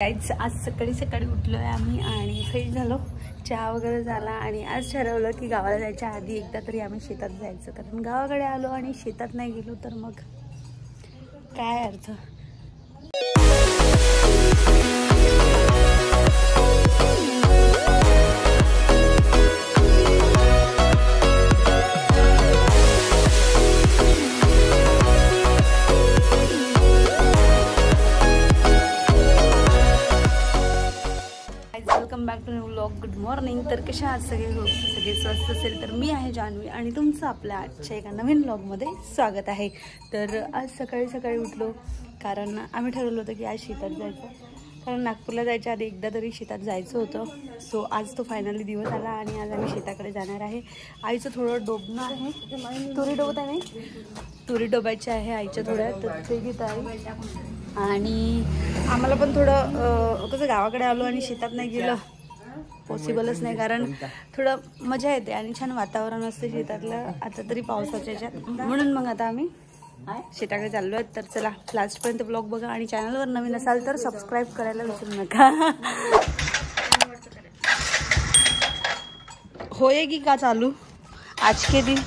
Guys आज सकाळी सकाळी उठलो आहे आम्ही आणि फ्रेश झालो, चहा वगैरे झाला आणि आज ठरवलं की गावाला जायच्या आधी एकदा तरी आम्ही शेतात जायचं, कारण गावाकडे आलो आणि शेतात नाही गेलो तर मग काय अर्थ। Welcome back to new vlog. Good morning. तर कशा आहात सगळे स्वस्त असेल तर मी आहे जान्हवी आणि तुमचं आपल्या आजच्या एका नवीन व्लॉगमध्ये स्वागत आहे। तर आज सकाळी सकाळी उठलो कारण आम्ही ठरवलं होतं की आज शेतात जायचं, कारण नागपूरला जायच्या आधी एकदा तरी शेतात जायचं होतं। सो आज तो फायनली दिवस आला आणि आज आम्ही शेताकडे जाणार आहे। आईचं थोडं डोबणं आहे, तुरी डोबत आहे, तुरी डोबायची आहे आईच्या थोड्या, तर ते घेत आहे। आणि आम्हाला पण थोडं कसं गावाकडे आलो आणि शेतात नाही गेलं पॉसिबलच नाही, कारण थोडं मजा येते आणि छान वातावरण असते शेतातलं आता तरी पावसाच्या ह्याच्यात, म्हणून मग आता आम्ही शेताकडे चाललो आहे। तर चला लास्टपर्यंत ब्लॉग बघा आणि चॅनलवर नवीन असाल तर सबस्क्राईब करायला विसरू नका। होएगी का चालू आज के दिन?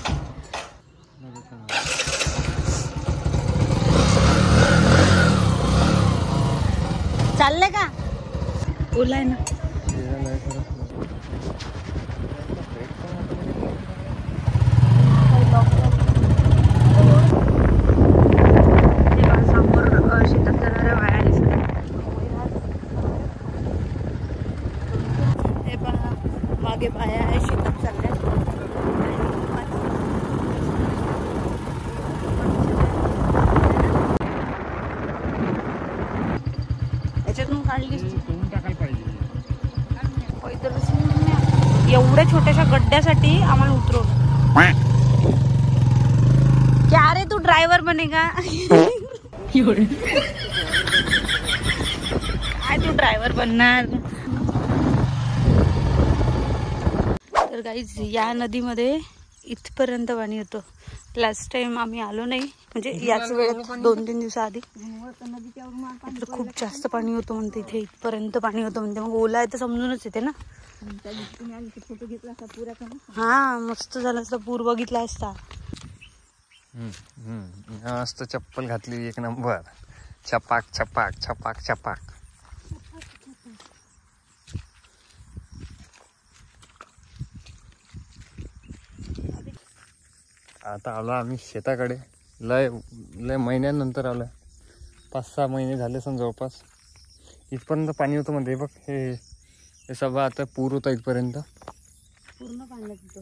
चालले का? बोलाय ना। समोर शेतात जाणाऱ्या बाया दिसतात, हे पहा मागे बाया आहे शेतात चालल्या। याच्यातून काढली एवढ्या छोट्याशा गड्ड्यासाठी आम्हाला उतरवलं। क्या रे तू ड्रायव्हर बनेगा? काय तू ड्रायव्हर बनणार? तर गाईज या नदीमध्ये इथपर्यंत पाणी होतं। लास्ट टाइम आम्ही आलो नाही, म्हणजे याच वेळेत 2-3 दिवसाआधी खूप जास्त पाणी होतं म्हणते, इथे इथपर्यंत पाणी होतं म्हणते। मग ओला आहे तर समजूनच येते ना। फोटो घेतला असता पुरा का? हा मस्त झाला असता, पूर बघितला असता। मस्त चप्पल घातली एक नंबर, छपाक छपाक छपाक छपाक। आता आलो आम्ही शेताकडे, लय महिन्यानंतर आलोय, 5-6 महिने झाले सण जवळपास। इथपर्यंत पाणी होतं म्हणते, बघ हे सगळं आता पूर होता इथपर्यंत, पूर्ण पाण्यात होतं,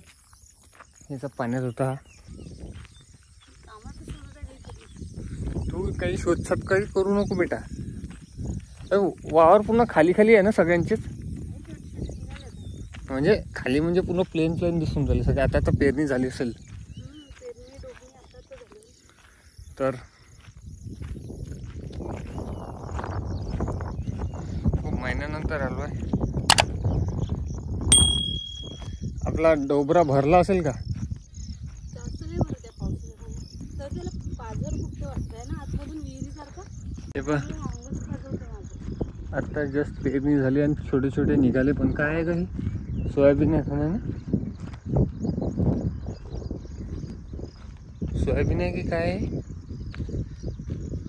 याचा पाण्यात होता। तू काही शोधछाप काही करू नको बेटा, वावर पूर्ण खाली खाली आहे ना सगळ्यांचेच, म्हणजे खाली म्हणजे पूर्ण प्लेन दिसून राहिले सगळे। आता पेरणी झाली असेल तर खूप महिन्यानंतर आलो आहे। आपला डोबरा भरला असेल का? हे पण आता जस्ट पेरणी झाली आणि छोटे छोटे निघाले, पण काय आहे का हे सोयाबीन आहे ना? सोयाबीन आहे की काय आहे?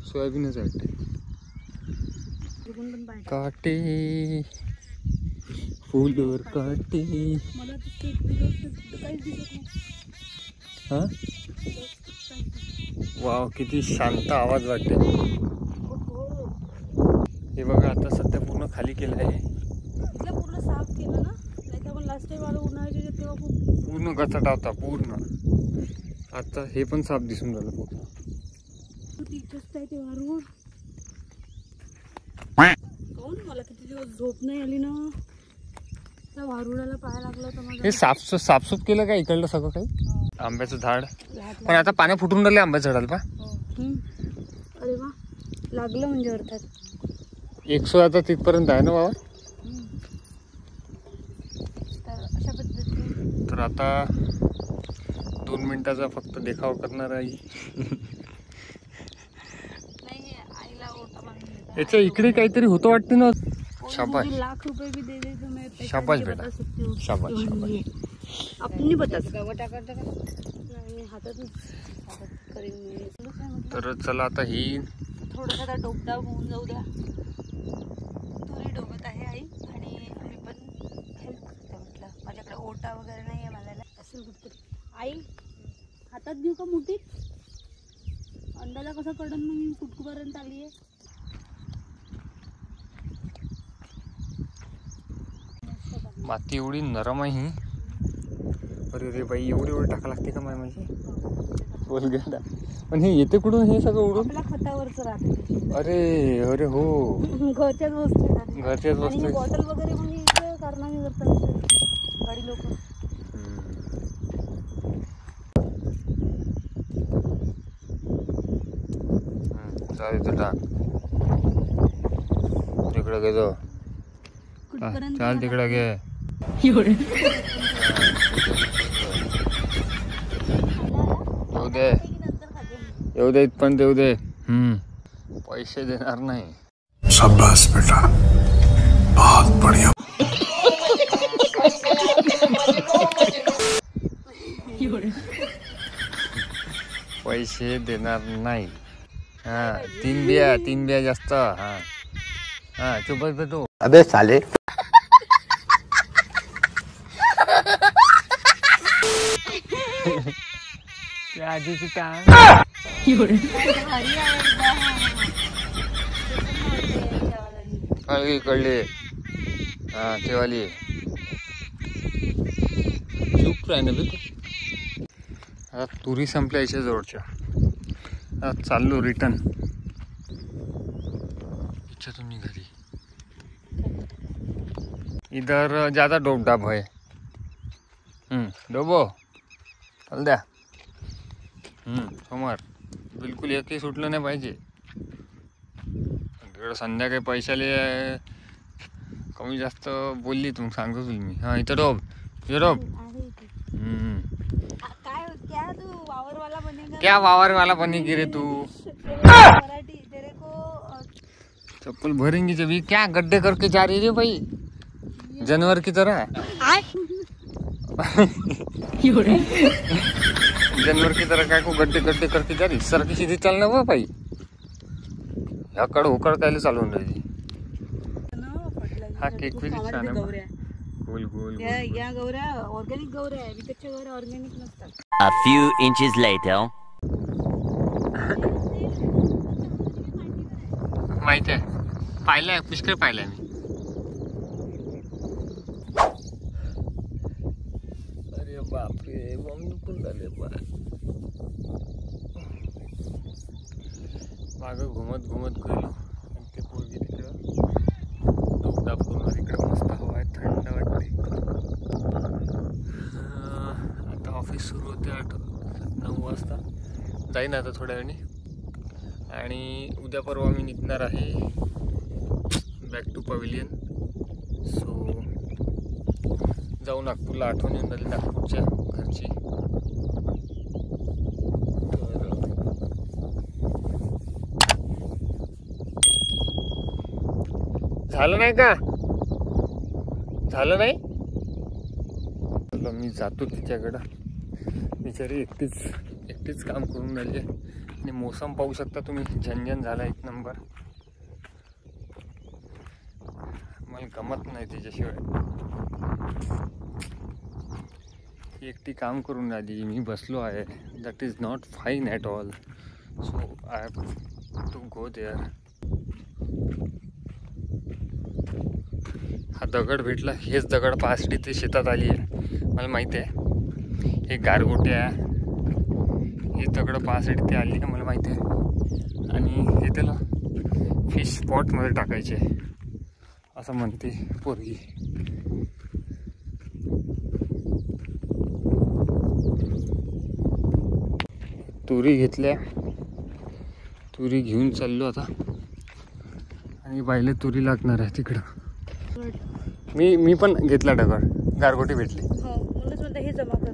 सोयाबीनच वाटते। काटे फूलवर काटे, हा वाव किती शांत आवाज वाटते। हे बघा आता सध्या पूर्ण खाली केलं आहे, पूर्ण साफ केलं ना, नाही तर लास्ट टाइम आलो उन्हाळ्याच्या तेव्हा पूर्ण गचटा होता पूर्ण। आता हे पण साफ दिसून झालं पूर्ण। मला किती दिवस झोप नाही आली ना, त्या वारुळाला पाय लागला होता। हे साफसूफ केलं का इकडलं सगळं काही? आंब्याचं झाड पण आता पानं फुटून राहिले आंब्याच्या झाडाला पा। अरे वा, लागलं म्हणजे अर्थात 100 आता तिथपर्यंत आहे ना बाबा। तर अशा पद्धतीने तर आता 2 मिनिटाचा फक्त देखाव करणार आहे। याच्या इकडे काहीतरी होतं वाटते ना। शाबाश. मुझे लाख रुपए भी दे दे तो मैं पैसा शाबाश नहीं बेटा. बता सकती हूँ. शाबाश, शाबाश. अपनी बता नाही हातातच करीन मी. तर चला आता ही थोडंसं आता डोकदाब होऊन जाऊ द्या. तुरी डोबत आहे आई आणि आम्ही पण हेल्प करते. म्हटलं माझ्याकडे ओटा वगैरे नाही आहे मला असेल कुठतरी. आई हातात घेऊ का मुठीत? अंदाजा कसा कडन मग मी कुठपर्यंत आली आहे. माती एवढी नरम आहे ही. अरे रे बाई, एवढी एवढी टाका लागते का माय माझी बोल गेला. पण हे येते कुठून हे सगळं उडून? आपल्या खतावरच राहते. अरे अरे हो, घरच्याच वस्तू आहे. घरच्याच आणि वस्तू. ही बॉटल वगैरे म्हणजे इथे कारणाने करतात गाडी लोक. चालेल तर टाक तिकडे घे जो. कुठपर्यंत चाल तिकडे घे. येऊ दे, येऊ दे, इथपर्यंत येऊ दे. पैसे देणार नाही. शाबाश बेटा, बहुत बढ़िया. पैसे देणार नाही. हा, तीन बिया जास्त. हा हा, चुप बस तू. अबे साले. त्या आजीची टांग कळली. हा, तेवाली चूक राही ना तू. आता तुरी संपल्या याच्या जवळच्या. आता चाललो रिटर्न. इच्छा तुम्ही घरी. इधर ज्यादा डोबडाब है. डोबो चल द्या. समोर बिलकुल एकही सुटलं नाही पाहिजे. तिकडं संध्याकाळी पैशाले कमी जास्त बोलली तुम्ही सांगतो तुला मी. हा, इथं डोब, इथं डोब. क्या वावरवाला बनेगी रे तू? चप्पल भरेंगी जब. क्या गड्ढे करके जा रही रे भाई, जानवर की तरह. जानवर की तरह काय को गड्ढे गड्ढे करके जा रही. सर की सीधी चलना हुआ भाई. याकड होकड कायले चालवून राहिली. हा केक बी छान आहे. गोल गोल. या गौऱ्या ऑर्गॅनिक गौऱ्या आहे. विकतच्या गौऱ्या ऑर्गॅनिक नसतात. A few inches later. माहिती आहे, पाहिलंय पुष्कळ पाहिलंय मी. अरे बापरे, मम्मी पण झाले बा. मागं घुमत घुमत गेलो आणि ते पोरगी तिकडं डोकदाब करून. इकडं मस्त हवा आहे, थंड वाटते. आता ऑफिस सुरू होते 8-9 वाजता. जाईन आता थोड्या वेळाने. आणि उद्या परवा मी निघणार आहे बॅक टू पवेलियन. सो जाऊ नागपूरला. आठवण येऊन झाली नागपूरच्या घरची. झालं नाही का? झालं नाही. मी जातो तिच्याकडं. बिचारी एकटीच काम करून राहिली. आणि मोसम पाहू शकता तुम्ही, झंझण झाला एक नंबर. मला गमत नाही तिच्याशिवाय. एकटी काम करून राहिली, मी बसलो आहे. That is not fine at all. So I have to go there. हा दगड भेटला. हेच दगड पाचडी ते शेतात आली आहे. मला माहिती आहे हे गारगोट्या. हे दगड पाचडी ते आली आहे मला माहिती आहे. आणि हे त्याला फिश स्पॉटमध्ये टाकायचे असं म्हणते पोरगी. तुरी घेतल्या. तुरी घेऊन चाललो आता. आणि बाईला तुरी लागणार आहे तिकडं. मी पण घेतला दगड. गारगोटी भेटली. हे जमा कर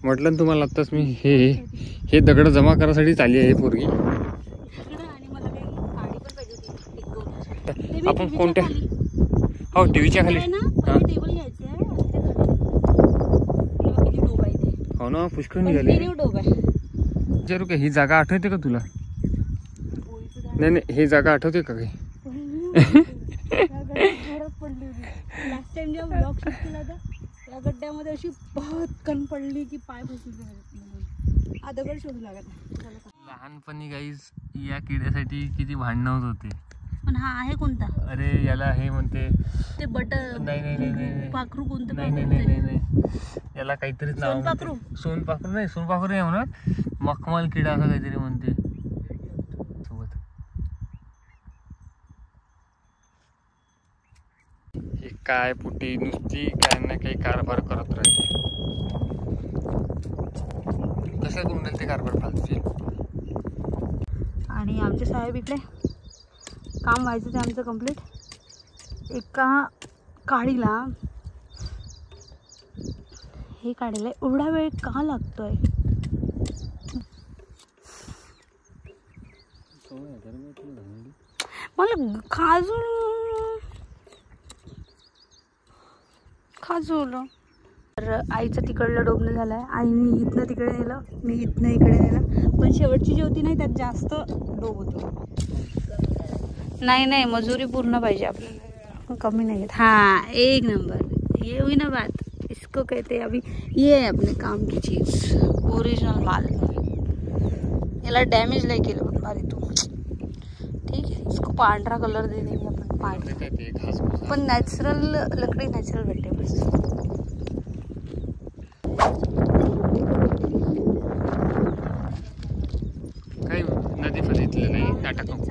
म्हटलं ना तुम्हाला आत्ताच मी. हे दगड जमा करायसाठी आली आहे पोरगी. आणि मला काही गाडी पण पाहिजे होती. आपण कोणत्या हो टीव्हीच्या खाली टेबल घ्यायचं आहे किती डोब आहे ते. हो ना पुष्कळ निघाले डोब आहे. विचारू का ही जागा आठवते का तुला? नाही नाही ही जागा आठवते का काही? लास्ट टाइम जेव्हा ब्लॉग शूट केला होता या गड्ड्यामध्ये अशी पटकन पडली की पाय बसले. आता दगड शोधू लागत नाही. लहानपणी गाईज या किड्यासाठी किती भांडणं होत होते. पण हा आहे कोणता? अरे याला हे म्हणते ते बटर नाही नाही नाही नाही पाखरू कोणतं? नाही नाही नाही नाही नाही याला काहीतरीच नाव सोनपाखरू? सोनपाखरू नाही सोनपाखरू नाही म्हणत मखमल किडा असं काहीतरी म्हणते सोबत. हे काय पुटी नुसती काय ना काही कारभार करत राहते. कसं करून राहील ते कारभार फालतूचे. आणि आमचे साहेब इकडे काम व्हायचं ते आमचं कंप्लीट. एका काडीला हे काढायला एवढा वेळ का लागतोय? मला खाजवलं. तर आईचं तिकडलं डोबणं झालं आहे. आईने इथनं तिकडे नेलं, मी इथनं इकडे नेलं. पण शेवटची जी होती नाही त्यात जास्त डोब होती. नाही नाही मजुरी पूर्ण पाहिजे आपल्याला, कमी नाही घेत. हाँ एक नंबर ये हुई ना बात. इसको कहते अभी ये है अपने काम की चीज़, ओरिजिनल माल. याला डॅमेज नाही केलं पण भारी तू. ठीक आहे इसको पांढरा कलर दे देंगे आपण पांढरा. पण नॅचरल लकडी नॅचरल भेटते बस. काही नदी फलितलं नाही नाटक नको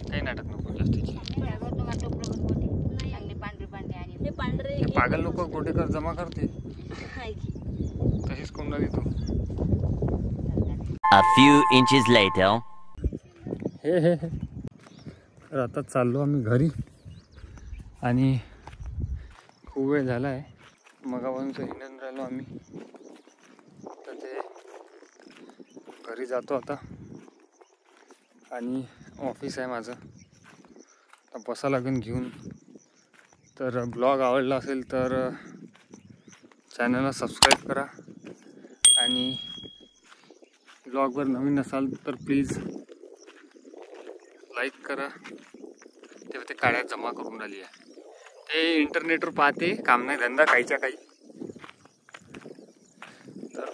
काही नाटक नको जास्तीची. हे पागल लोक गोटेकर जमा करते तशीच कोंबडा देतो. A few inches later. हे तर आता चाललो आम्ही घरी आणि खूप वेळ झाला आहे. मगापासून हिंडून राहिलो आम्ही. तर ते घरी जातो आता आणि ऑफिस आहे माझं आता बसा लागेल घेऊन. तर ब्लॉग आवडला असेल तर चॅनलला सबस्क्राईब करा आणि ब्लॉगवर नवीन असाल तर प्लीज लाईक करा. तेव्हा ते काड्या जमा करून राहिली आहे. ते इंटरनेटवर पाहते काम नाही धंदा काहीच्या काही. तर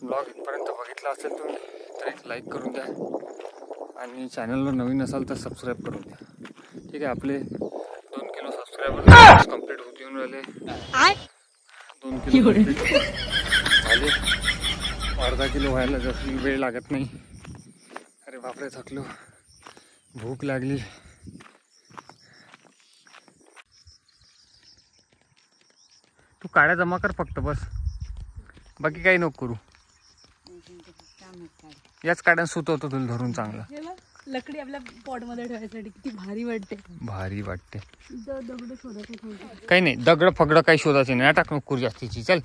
ब्लॉग इथपर्यंत बघितला असेल तुम्ही तर एक लाईक करून द्या आणि चॅनलवर नवीन असाल तर सबस्क्राईब करून द्या. ठीक आहे आपले 2 किलो सबस्क्रायबर कंप्लीट होत येऊन राहिले. 2 किलो झाले. अर्धा किलो व्हायला जास्त वेळ लागत नाही. अरे बापरे थकलो, भूक लागली. तू काड्या जमा कर फक्त बस, बाकी काही नको करू. याच काड्या सुतवतो तुला धरून चांगला. लकडी आपल्या पॉट मध्ये ठेवायसाठी किती भारी वाटते. भारी वाटते. दगड शोधायचं काही नाही दगड फगड काही शोधायचं नाही. टाक नको जास्तीची. चल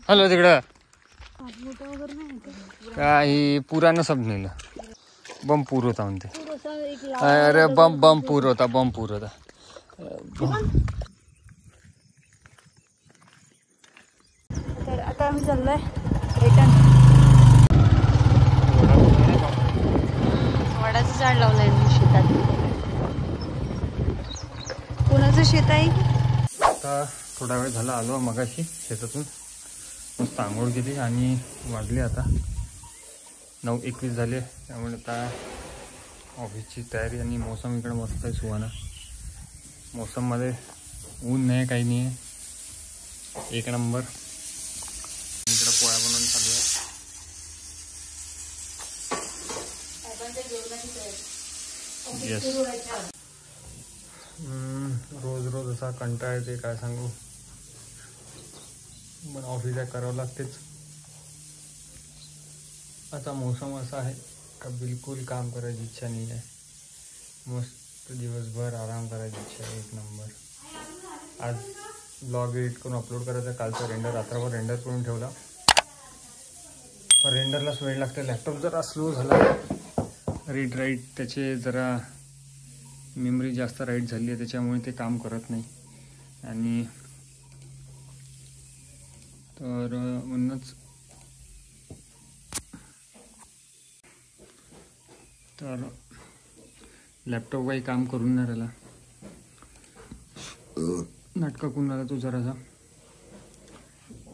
हॅलो तिकडं वगैरे नाही काही पुरानं सब नेलं. बम पूर होता म्हणते. अरे बम पूर होता. तर आता आम्ही चाललोय रिटर्न. वडाचं झाड लावलंय शेतात. कोणाचं शेत आहे? आता थोडा वेळ झाला आलो मगाशी शेतातून. मस्त आंघोळ केली आणि वाजले आता 9:21 झाले. त्यामुळे आता ऑफिसची तयारी. आणि मोसम इकडे मस्त आहे सुहाना. मोसममध्ये ऊन नाही काही नाही आहे. एक नंबर. इकडे पोळ्या बनवून चालू आहे. येस रोज असा कंटाळा येते काय सांगू. पण ऑफिसला करावं लागतेच. आता मोसम असा आहे का बिलकुल काम करायची इच्छा नाही आहे. मस्त दिवसभर आराम करायची इच्छा आहे. एक नंबर. आज ब्लॉग एडिट करून अपलोड करायचा. कालचा रेंडर रात्रभर रेंडर करून ठेवला. पण रेंडरलाच वेळ लागते. लॅपटॉप जरा स्लो झाला. रीड राईट त्याचे जरा मेमरी जास्त राईट झाली आहे त्याच्यामुळे ते काम करत नाही. आणि तर म्हणूनच तर लॅपटॉप काही काम करून नाही राहिला. नाटका करून राहिला तो जरासा.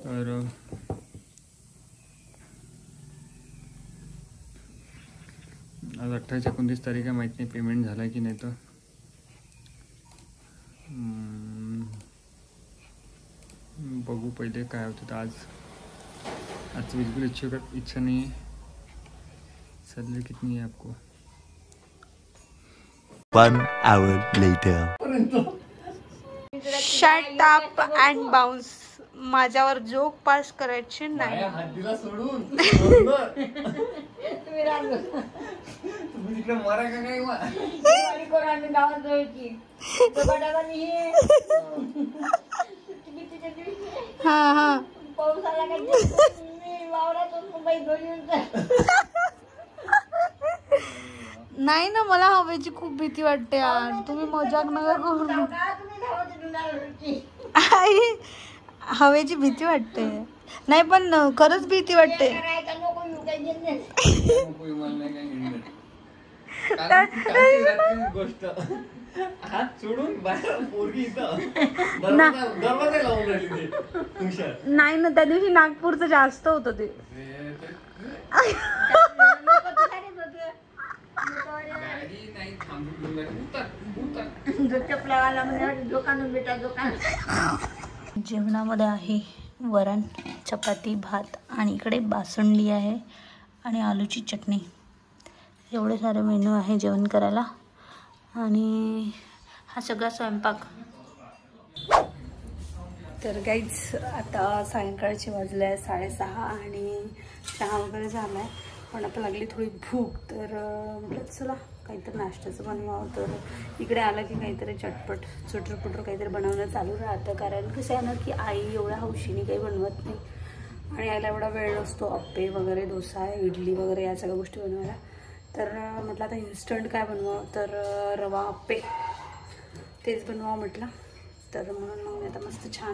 तर आज 28-29 तारीख आहे. माहीत नाही पेमेंट झाला की नाही. तर बघू पहिले काय होतं. तर आज बिल्कुल इच्छा नहीं है. सैलरी कितनी है आपको? 1 hour later. Shut up and bounce. माझ्यावर जोक पास करायचे नाही. हद्दीला सोडून तुम्ही तिकडे मरा का काय हा हा नाही ना, मला हवेची खूप भीती वाटते यार. तुम्ही मजाक नका करू. आई, हवेची भीती वाटते. नाही पण खरंच भीती वाटते. गोष्ट हात सोडून बाहेर पोरगी इथं दरवाजा लावून राहिली. नाही ना, त्या दिवशी नागपूरचं जास्त होतं ते. जेवणामध्ये आहे वरण, चपाती, भात आणि इकडे बासुंदी आहे आणि आलूची चटणी. एवढे सारे मेनू आहे जेवण करायला. आणि हा सगळा स्वयंपाक. तर गाईज आता सायंकाळचे वाजले आहे 6:30 आणि चहा वगैरे झाला आहे. पण आता लागली थोडी भूक. तर म्हटलं चला काहीतरी नाश्त्याचं बनवावं. तर इकडे आलं की काहीतरी चटपट चुटरपुटर काहीतरी बनवणं चालू राहतं. कारण कसं आहे ना की आई एवढ्या हौशीने काही बनवत नाही आणि आईला एवढा वेळ नसतो अप्पे वगैरे, डोसा, इडली वगैरे या सगळ्या गोष्टी बनवायला. तर म्हटलं आता इन्स्टंट काय बनवावं. तर रवा अप्पे तेच बनवावं म्हटलं. तर म्हणून मग मी आता मस्त छान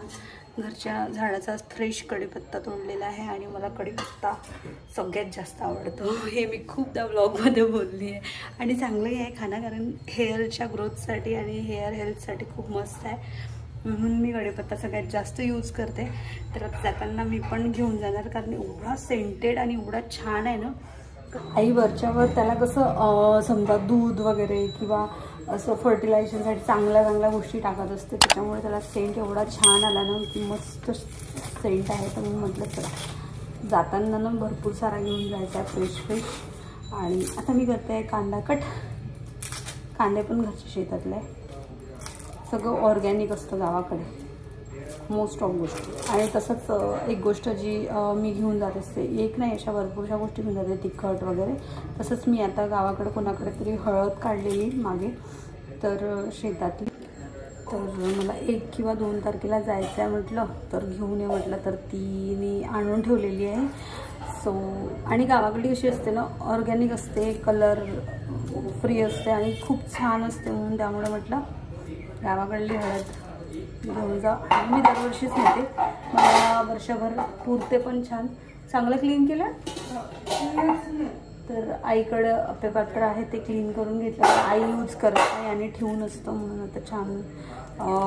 घरच्या झाडाचा फ्रेश कढीपत्ता तोडलेला आहे. आणि मला कढीपत्ता सगळ्यात जास्त आवडतो. हे मी खूपदा व्लॉगमध्ये बोलली आहे. आणि चांगलंही आहे खाणं, कारण हेअरच्या ग्रोथसाठी आणि हेअर हेल्थसाठी खूप मस्त आहे. म्हणून मी कढीपत्ता सगळ्यात जास्त यूज करते. तर आता जाताना मी पण घेऊन जाणार, कारण एवढा सेंटेड आणि एवढा छान आहे ना. आई वरच्यावर त्याला कसं समजा दूध वगैरे किंवा असं फर्टिलायझरसाठी चांगल्या गोष्टी टाकत असते. त्याच्यामुळे त्याला सेंट एवढा छान आला ना की मस्त सेंट आहे. तर मी म्हटलं चला जाताना ना भरपूर सारा घेऊन जायचा आहे फ्रेश. आणि आता मी करते आहे कांदा कट. कांदे पण घरच्या शेतातले आहे. सगळं ऑर्गॅनिक असतं गावाकडे मोस्ट ऑफ गोष्टी. आणि तसंच एक गोष्ट जी मी घेऊन जात असते, एक नाही अशा भरपूरशा गोष्टी घेऊन जाते, तिखट वगैरे. तसंच मी आता गावाकडे कोणाकडे तरी हळद काढलेली मागे तर शेतातली. तर मला 1 किंवा 2 तारखेला जायचं आहे म्हटलं, तर घेऊन ये म्हटलं. तर ती मी आणून ठेवलेली आहे. सो आणि गावाकडे कशी असते ना, ऑर्गॅनिक असते, कलर फ्री असते आणि खूप छान असते. म्हणून त्यामुळे म्हटलं गावाकडली हळद घेऊन जा. मी दरवर्षीच नेते. मला वर्षभर पुरते पण छान. चांगलं क्लीन केलं. तर आईकडं अप्पे पात्र आहे ते क्लीन करून घेतलं. आई यूज करत नाही आणि ठेवून असतं. म्हणून आता छान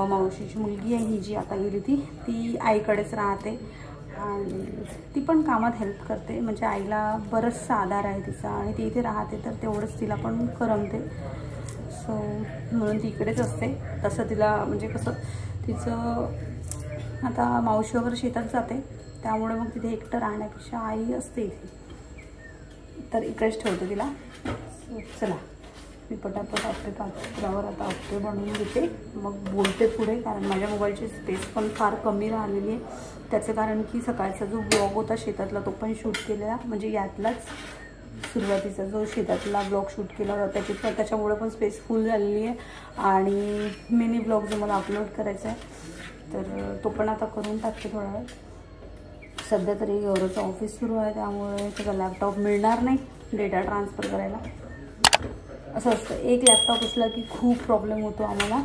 मावशीची मुलगी आहे ही जी आता गेली ती आईकडेच राहते. आणि ती पण कामात हेल्प करते. म्हणजे आईला बरंचसा आधार आहे तिचा आणि ती इथे राहते तर तेवढंच तिला पण करमते. सो म्हणून ती इकडेच असते. तसं तिला म्हणजे कसं तिचं आता मावशी वगैरे शेतात जाते त्यामुळे मग तिथे एकटं राहण्यापेक्षा आई असते इथे. तर इकडेच ठेवते तिला. चला मी पटापट अप्पे पात्रावर आता अप्पे बनवून घेते, मग बोलते पुढे. कारण माझ्या मोबाईलची स्पेस पण फार कमी राहिलेली आहे. त्याचं कारण की सकाळचा जो ब्लॉग होता शेतातला तो पण शूट केलेला, म्हणजे यातलाच सुरुवातीचा जो शेतातला ब्लॉग शूट केला होता त्याच्यामुळे पण स्पेस फुल झालेली आहे. आणि मिनी ब्लॉग जो मला अपलोड करायचा आहे तर तो पण आता करून टाकते थोडा वेळ. सध्या तरी गौरवचं ऑफिस सुरू आहे त्यामुळे त्याचा लॅपटॉप मिळणार नाही डेटा ट्रान्सफर करायला. असं असतं, एक लॅपटॉप असला की खूप प्रॉब्लेम होतो आम्हाला.